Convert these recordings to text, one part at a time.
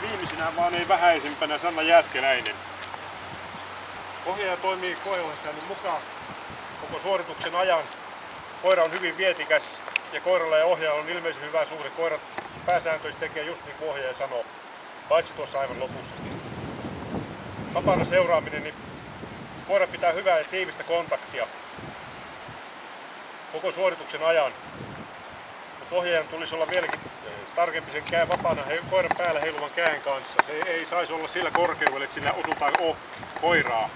Viimeisenä vaan ei vähäisimpänä Sanna Jääskeläinen. Ohjaaja toimii koeohjaajan mukaan koko suorituksen ajan. Koira on hyvin vietikäs ja koiralla ja ohjaajalla on ilmeisen hyvä suhde. Koirat pääsääntöisesti tekee just niin kuin ohjaaja sanoo, paitsi tuossa aivan lopussa. Vapaana seuraaminen, niin koira pitää hyvää ja tiivistä kontaktia koko suorituksen ajan. Mutta ohjaajan tulisi olla vieläkin tarkempi sen vapaana koiran päällä heiluvan käen kanssa. Se ei saisi olla sillä korkeudella, että sillä osutaan koiraa.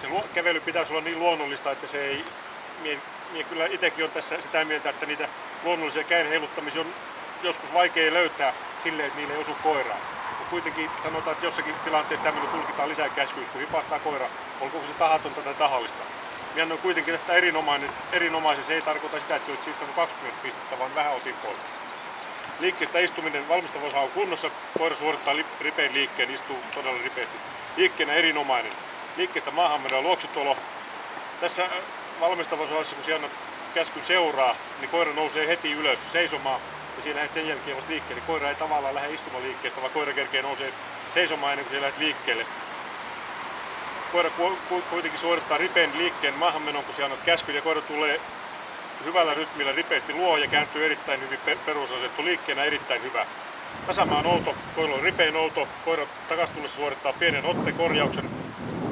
Se kävely pitäisi olla niin luonnollista, että se ei... Mie kyllä itsekin on tässä sitä mieltä, että niitä luonnollisia käen heiluttamisia on joskus vaikea löytää silleen, että niille ei osu koiraa. Mutta kuitenkin sanotaan, että jossakin tilanteessa tämmöinen tulkitaan lisää käskyä, kun hipastaa koira, olkoon se tahatonta tai tahallista. Minä annoin kuitenkin tästä erinomaisen. Se ei tarkoita sitä, että se olisi siitä saanut 20 pistettä, vaan vähän otin pois. Liikkeestä istuminen valmistava osa on kunnossa. Koira suorittaa ripein liikkeen, istuu todella ripeästi. Liikkeenä erinomainen. Liikkeestä maahanmenoa luoksutuolo. Tässä valmistavassa osassa, kun siellä käsky seuraa, niin koira nousee heti ylös seisomaan ja siinä lähdet sen jälkeen vasta liikkeelle. Koira ei tavallaan lähde istumaliikkeestä, vaan koira kerkee nousee seisomaan ennen kuin siellä lähdet liikkeelle. Koira kuitenkin suorittaa ripeän liikkeen maahanmenon, kun siellä annat käskyn ja koira tulee hyvällä rytmillä ripeästi luo ja kääntyy erittäin hyvin perusasettu. Liikkeenä erittäin hyvä. Tasamaa nouto, koira on ripeä nouto, koira takastullessa suorittaa pienen ottekorjauksen.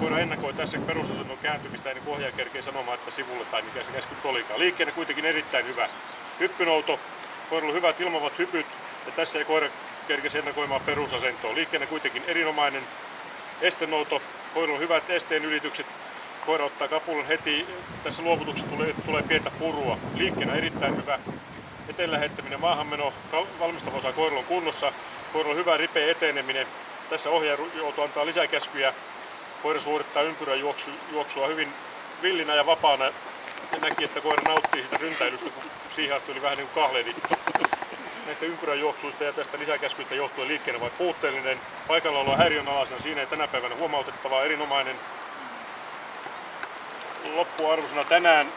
Koira ennakoi tässä perusasennon kääntymistä ennen kuin ohjaaja kerkee sanomaan, että sivulle tai mikä se käsky olikaan. Liikkeenä kuitenkin erittäin hyvä. Hyppynouto, koiralla on hyvät ilmavat hypyt ja tässä ei koira kerkesi ennakoimaan perusasentoa. Liikkeenä kuitenkin erinomainen. Estenouto, koiralla on hyvät esteen ylitykset. Koira ottaa kapulan heti, tässä luovutuksessa tulee pientä purua. Liikkeenä erittäin hyvä. Eteen lähettäminen, maahanmeno, valmistava osa koiralla on kunnossa. Koiralla on hyvä ripeä eteneminen. Tässä ohjaaja joutuu antaa lisäkäskyjä. Koira suorittaa ympyräjuoksua hyvin villinä ja vapaana. Ja näki, että koira nauttii siitä ryntäilystä, kun siihen asti oli vähän niin kuin kahlehdittu. Näistä ympyräjuoksuista ja tästä lisäkäskyistä johtuen liikkeenä vai puutteellinen. Paikalla ollaan häiriönalaisena, siinä ei tänä päivänä huomautettavaa, erinomainen. Loppuarvosana tänään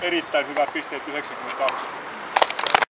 erittäin hyvä pisteet 92.